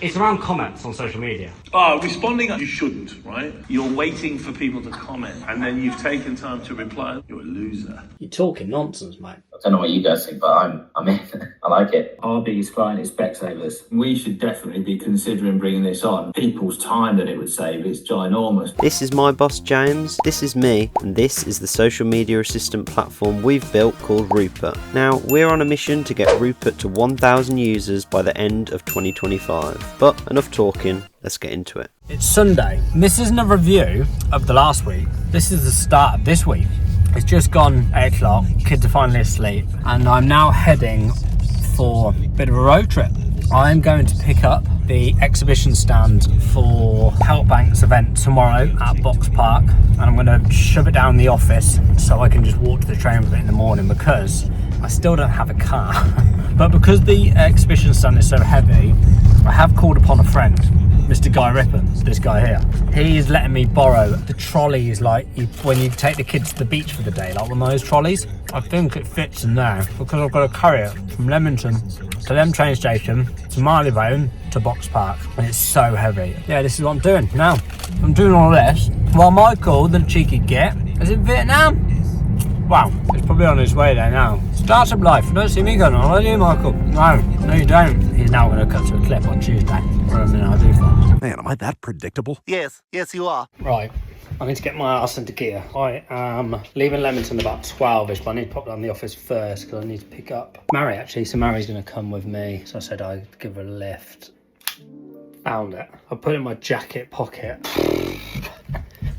It's around comments on social media. Responding, you shouldn't, right? You're waiting for people to comment, and then you've taken time to reply. You're a loser. You're talking nonsense, mate. I don't know what you guys think, but I'm in. I like it. Our biggest client is Specsavers. We should definitely be considering bringing this on. People's time that it would save is ginormous. This is my boss James, this is me, and this is the social media assistant platform we've built called Rupert. Now, we're on a mission to get Rupert to 1,000 users by the end of 2025. But enough talking, let's get into it. It's Sunday. This isn't a review of the last week. This is the start of this week. It's just gone 8 o'clock, kids are finally asleep, and I'm now heading for a bit of a road trip. I'm going to pick up the exhibition stand for HelpBank's event tomorrow at Box Park, and I'm going to shove it down the office so I can just walk to the train with it in the morning, because I still don't have a car. But because the exhibition stand is so heavy, I have called upon a friend, Mr. Guy Ripon, this guy here. He's letting me borrow the trolleys, like when you take the kids to the beach for the day, like one of those trolleys. I think it fits in there because I've got to carry it from Leamington to them train station to Marylebone to Box Park, and it's so heavy. Yeah, this is what I'm doing now. I'm doing all this while Michael, the cheeky git, is in Vietnam. Wow, he's probably on his way there now. Startup life. You don't see me going on, do you, Michael? No, you don't. He's now going to cut to a clip on Tuesday. For a minute, I do fast. Man, am I that predictable? Yes, you are. Right, I need to get my ass into gear. I am leaving Leamington about 12ish, but I need to pop down the office first because I need to pick up Mary, actually. So Mary's going to come with me. So I said I'd give her a lift. Found it. I put it in my jacket pocket. I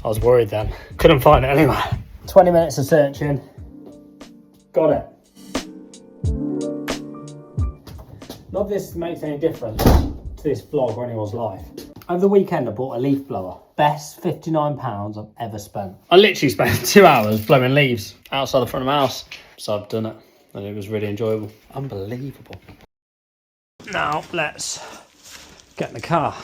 was worried then. Couldn't find it anywhere. 20 minutes of searching. Got it. Not that this makes any difference to this vlog or anyone's life. Over the weekend I bought a leaf blower. Best £59 I've ever spent. I literally spent 2 hours blowing leaves outside the front of my house. So I've done it and it was really enjoyable. Unbelievable. Now let's get in the car.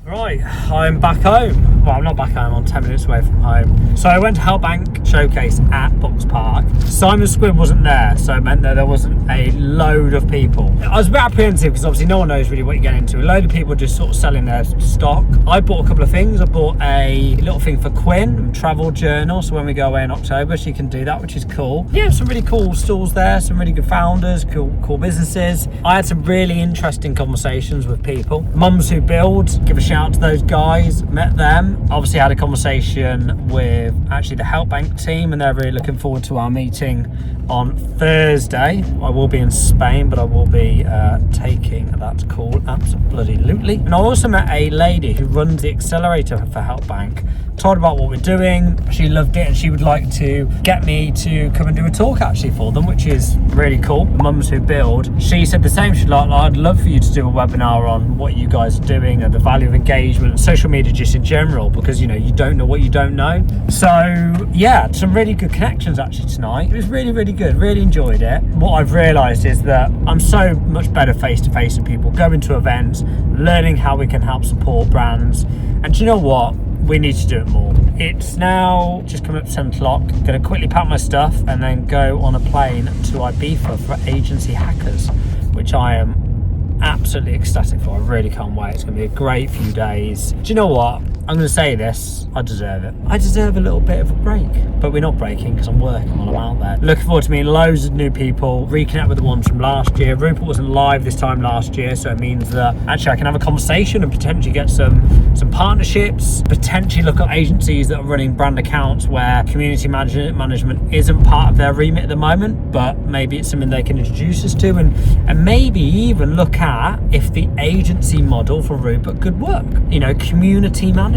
Right, I'm back home. Well, I'm not back home, I'm 10 minutes away from home. So I went to HelpBnk Showcase at Box Park. Simon Squibb wasn't there, so it meant that there wasn't a load of people. I was a bit apprehensive because obviously no one knows really what you're getting into. A load of people just sort of selling their stock. I bought a couple of things. I bought a little thing for Quinn, travel journal, so when we go away in October she can do that, which is cool. Yeah, some really cool stalls there, some really good founders, cool businesses. I had some really interesting conversations with people. Mums Who Build, give a shout to those guys, met them. Obviously had a conversation with actually the HelpBank team, and they're really looking forward to our meeting on Thursday. I will be in Spain, but I will be taking that call absolutely. And I also met a lady who runs the accelerator for HelpBank. Told her about what we're doing. She loved it and she would like to get me to come and do a talk actually for them, which is really cool. Mums Who Build. She said the same. She'd like, I'd love for you to do a webinar on what you guys are doing and the value of engagement and social media just in general, because you know you don't know what you don't know. So yeah, some really good connections actually tonight. It was really good, really enjoyed it. What I've realised is that I'm so much better face to face with people, going to events, learning how we can help support brands. And do you know what? We need to do it more. It's now just coming up to 10 o'clock. Gonna quickly pack my stuff and then go on a plane to Ibiza for Agency Hackers, which I am absolutely ecstatic for. I really can't wait. It's gonna be a great few days. Do you know what? I'm gonna say this, I deserve it. I deserve a little bit of a break, but we're not breaking because I'm working while I'm out there. Looking forward to meeting loads of new people, reconnect with the ones from last year. Rupert wasn't live this time last year, so it means that actually I can have a conversation and potentially get some partnerships, potentially look at agencies that are running brand accounts where community management isn't part of their remit at the moment, but maybe it's something they can introduce us to, and maybe even look at if the agency model for Rupert could work. You know, community management.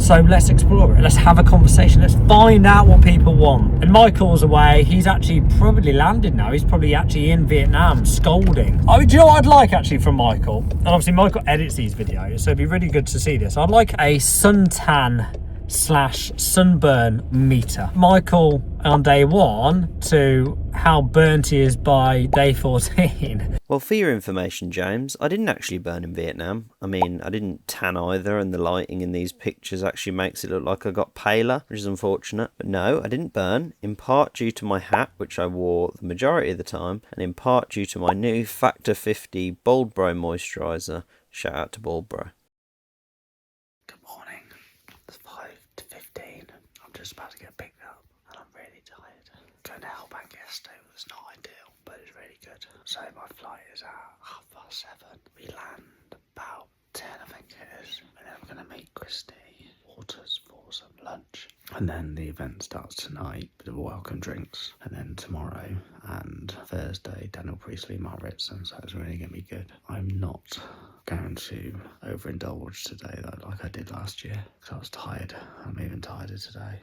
So let's explore it. Let's have a conversation. Let's find out what people want. And Michael's away. He's actually probably landed now. He's probably actually in Vietnam scolding. Oh, do you know what I'd like actually from Michael? And obviously Michael edits these videos, so it'd be really good to see this. I'd like a suntan sunburn meter. Michael on day 1 to how burnt he is by day 14. Well, for your information, James, I didn't actually burn in Vietnam. I mean, I didn't tan either, and the lighting in these pictures actually makes it look like I got paler, which is unfortunate. But no, I didn't burn, in part due to my hat, which I wore the majority of the time, and in part due to my new Factor 50 Bold Bro moisturiser. Shout out to Bold Bro. Good morning. It's 5 to 15. I'm just about to get picked up, and I'm really tired. Going to HelpBnk yesterday was not ideal, but it's really good. So my flight is at 7:30. We land about 10, I think it is. And then I'm going to meet Christy Waters for some lunch. And then the event starts tonight with the welcome drinks. And then tomorrow and Thursday, Daniel Priestley, Mark Ritson. So it's really going to be good. I'm not going to overindulge today though, like I did last year, because I was tired. I'm even tired today.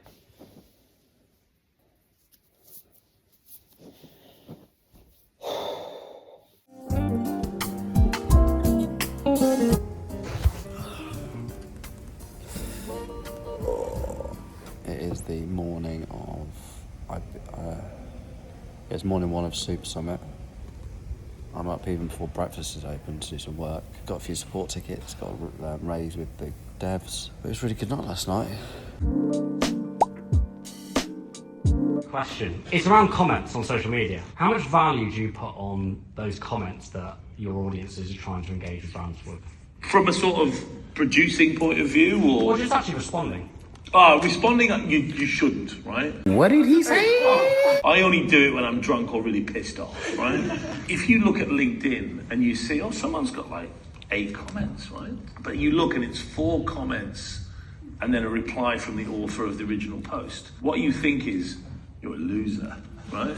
It is the morning of it's morning 1 of Super Summit. I'm up even before breakfast is open to do some work. Got a few support tickets, got a raise with the devs. But it was a really good night last night. Question. It's around comments on social media. How much value do you put on those comments that your audiences are trying to engage with brands with? From a sort of producing point of view, or just actually responding? Responding, you shouldn't, right? What did he say? I only do it when I'm drunk or really pissed off, right? If you look at LinkedIn and you see, someone's got like 8 comments, right? But you look and it's 4 comments and then a reply from the author of the original post. What you think is, you're a loser, right?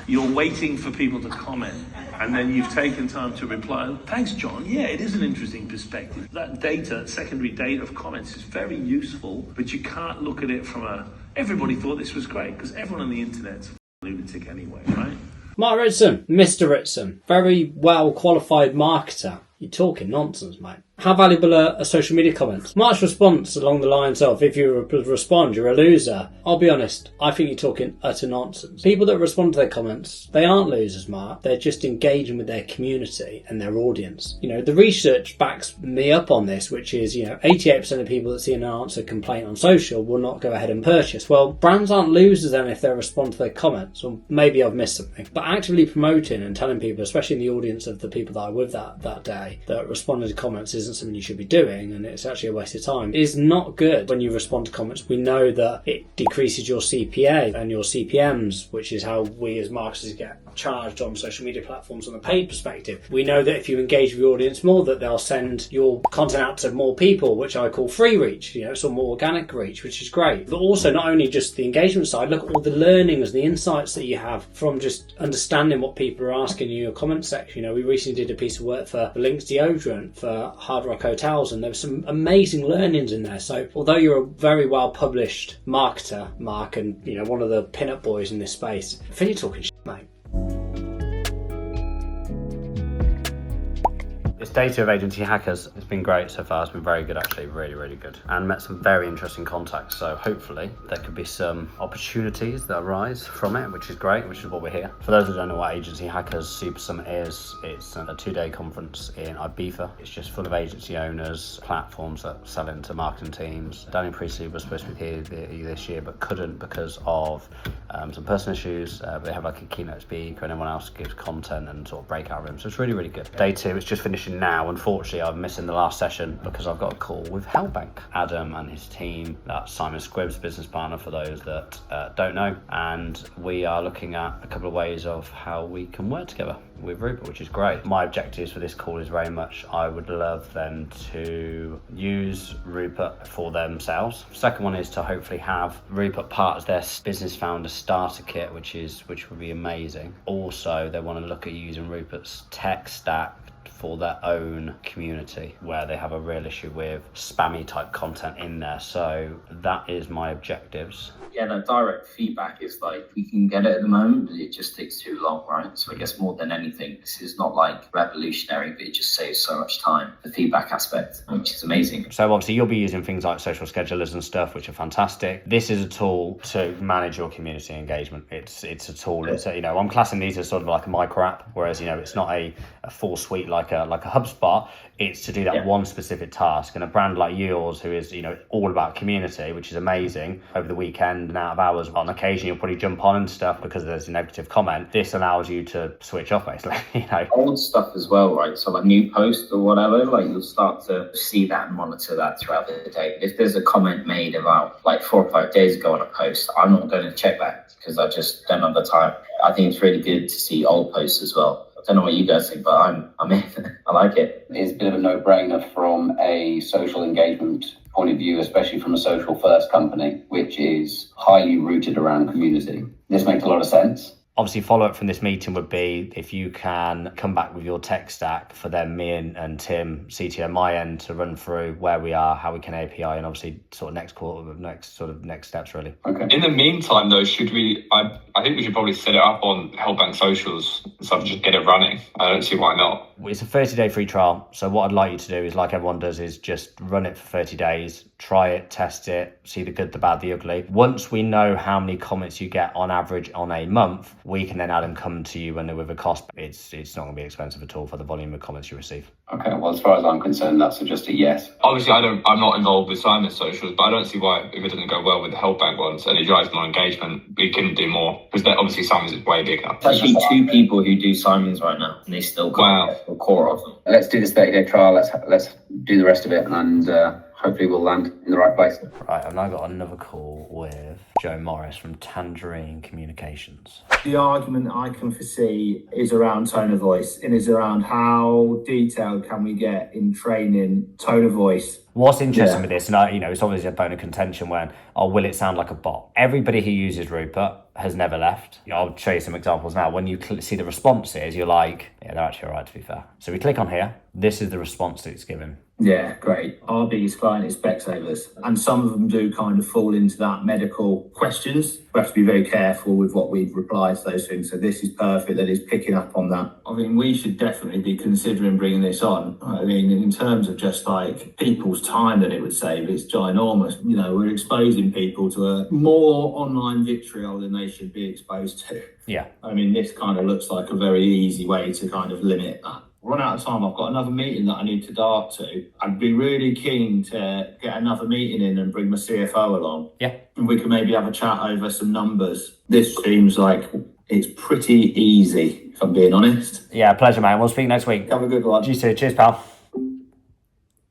You're waiting for people to comment and then you've taken time to reply. Thanks, John. Yeah, it is an interesting perspective. That data, secondary data of comments is very useful, but you can't look at it from everybody thought this was great, because everyone on the internet's a lunatic anyway, right? Mark Ritson, Mr. Ritson, very well qualified marketer. You're talking nonsense, mate. How valuable are social media comments? Mark's response along the lines of, if you respond, you're a loser. I'll be honest, I think you're talking utter nonsense. People that respond to their comments, they aren't losers, Mark. They're just engaging with their community and their audience. You know, the research backs me up on this, which is, 88% of people that see an unanswered complaint on social will not go ahead and purchase. Well, brands aren't losers then if they respond to their comments, or maybe I've missed something. But actively promoting and telling people, especially in the audience of the people that I were with that day, that responding to comments isn't something you should be doing and it's actually a waste of time, is not good. When you respond to comments, we know that it decreases your CPA and your CPMs, which is how we as marketers get charged on social media platforms on a paid perspective. We know that if you engage with your audience more, that they'll send your content out to more people, which I call free reach, so more organic reach, which is great. But also not only just the engagement side, look at all the learnings, the insights that you have from just understanding what people are asking in your comment section. We recently did a piece of work for Lynx deodorant for Hard Rock Hotels, and there were some amazing learnings in there. So although you're a very well published marketer, Mark, and one of the pin-up boys in this space, I think you're talking shit, mate. It's day 2 of Agency Hackers. It's been great so far. It's been very good, actually, really, really good. And met some very interesting contacts. So hopefully there could be some opportunities that arise from it, which is great, which is what we're here. For those who don't know what Agency Hackers Super Summit is, it's a 2-day conference in Ibiza. It's just full of agency owners, platforms that sell into marketing teams. Daniel Priestley was supposed to be here this year, but couldn't because of some personal issues. They have like a keynote speaker and everyone else gives content and sort of breakout rooms. So it's really, really good. Day 2 is just finishing now. Unfortunately, I'm missing the last session because I've got a call with HelpBnk. Adam and his team, that's Simon Squibb's business partner for those that don't know, and we are looking at a couple of ways of how we can work together with Rupert, which is great. My objectives for this call is very much, I would love them to use Rupert for themselves. Second one is to hopefully have Rupert part as their business founder starter kit, which would be amazing. Also, they want to look at using Rupert's tech stack for their own community where they have a real issue with spammy type content in there. So that is my objectives. Yeah, no, direct feedback is like, we can get it at the moment, but it just takes too long, right? So I guess more than anything, this is not like revolutionary, but it just saves so much time, the feedback aspect, which is amazing. So obviously you'll be using things like social schedulers and stuff, which are fantastic. This is a tool to manage your community engagement. It's a tool. It's a, I'm classing these as sort of like a micro app, whereas it's not a full suite like a HubSpot. It's to do that one specific task. And a brand like yours, who is all about community, which is amazing, over the weekend and out of hours, on occasion you'll probably jump on and stuff because there's a negative comment. This allows you to switch off, basically. Old stuff as well, right? So like new posts or whatever, like you'll start to see that and monitor that throughout the day. If there's a comment made about like 4 or 5 days ago on a post, I'm not going to check that because I just don't have the time. I think it's really good to see old posts as well. I don't know what you guys think, but I'm in. I like it. It's a bit of a no-brainer from a social engagement point of view, especially from a social first company, which is highly rooted around community. This makes a lot of sense. Obviously, follow-up from this meeting would be if you can come back with your tech stack for them, me and Tim, CTO, my end, to run through where we are, how we can API, and obviously sort of next steps, really. Okay. In the meantime, though, I think we should probably set it up on HelpBnk socials and stuff, just get it running. I don't see why not. It's a 30-day free trial. So what I'd like you to do is, like everyone does, is just run it for 30 days, try it, test it, see the good, the bad, the ugly. Once we know how many comments you get on average on a month, we can then add and come to you with a cost. It's not going to be expensive at all for the volume of comments you receive. Okay, well, as far as I'm concerned, that's just a yes. Obviously, I'm not involved with Simon's socials, but I don't see why, if it doesn't go well with the HelpBnk ones and it drives more engagement, we couldn't do more, because obviously Simon's is way bigger. There's actually 2 people who do Simon's right now, and they still got the core of them. Let's do this 30-day trial. Let's do the rest of it, and hopefully we'll land in the right place. Right, I've now got another call with Joe Morris from Tangerine Communications. The argument I can foresee is around tone of voice, and is around how detailed can we get in training tone of voice. What's interesting with this, and it's obviously a bone of contention when, will it sound like a bot? Everybody who uses Rupert has never left. I'll show you some examples now. When you see the responses, you're like, yeah, they're actually all right, to be fair. So we click on here. This is the response that it's given. Yeah, great. Our biggest client is Specsavers, and some of them do kind of fall into that medical questions. We have to be very careful with what we reply to those things. So this is perfect that it's picking up on that. I mean, we should definitely be considering bringing this on. I mean, in terms of just like people's time that it would save, it's ginormous. We're exposing people to a more online vitriol than they should be exposed to. Yeah. I mean, this kind of looks like a very easy way to kind of limit that. Run out of time. I've got another meeting that I need to dart to. I'd be really keen to get another meeting in and bring my CFO along. Yeah. And we can maybe have a chat over some numbers. This seems like it's pretty easy, if I'm being honest. Yeah, pleasure, man. We'll speak next week. Have a good one. You too. Cheers, pal.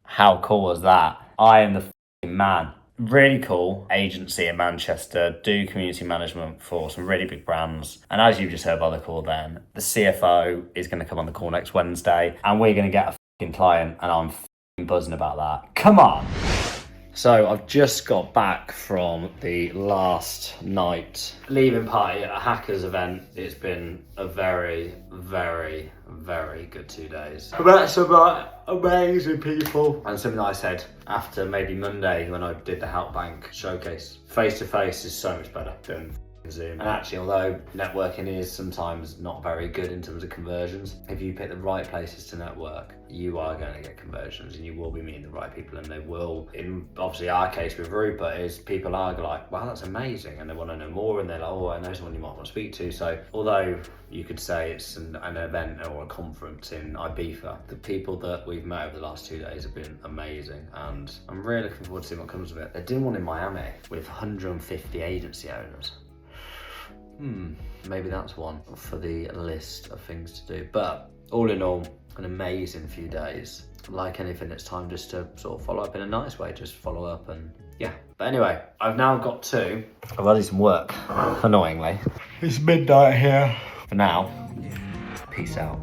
How cool was that? I am the f***ing man. Really cool agency in Manchester, do community management for some really big brands. And as you just heard by the call then, the CFO is going to come on the call next Wednesday and we're going to get a f***ing client, and I'm f***ing buzzing about that. Come on! So I've just got back from the last night leaving party at a hackers event. It's been a very, very, very good 2 days. I met some amazing people. And something that I said after maybe Monday when I did the HelpBnk Showcase, face to face is so much better than Zoom. And actually, although networking is sometimes not very good in terms of conversions, if you pick the right places to network, you are going to get conversions and you will be meeting the right people, and they will, in obviously our case with Rupert, is people are like, wow, that's amazing, and they want to know more, and they're like, oh, I know someone you might want to speak to. So although you could say it's an event or a conference in Ibiza, the people that we've met over the last 2 days have been amazing, and I'm really looking forward to seeing what comes of it. They're doing one in Miami with 150 agency owners. Maybe that's one for the list of things to do. But all in all, an amazing few days. Like anything, it's time just to sort of follow up in a nice way, just follow up and yeah. But anyway, I've now got to, I've got to do some work, annoyingly. It's midnight here. For now, peace out.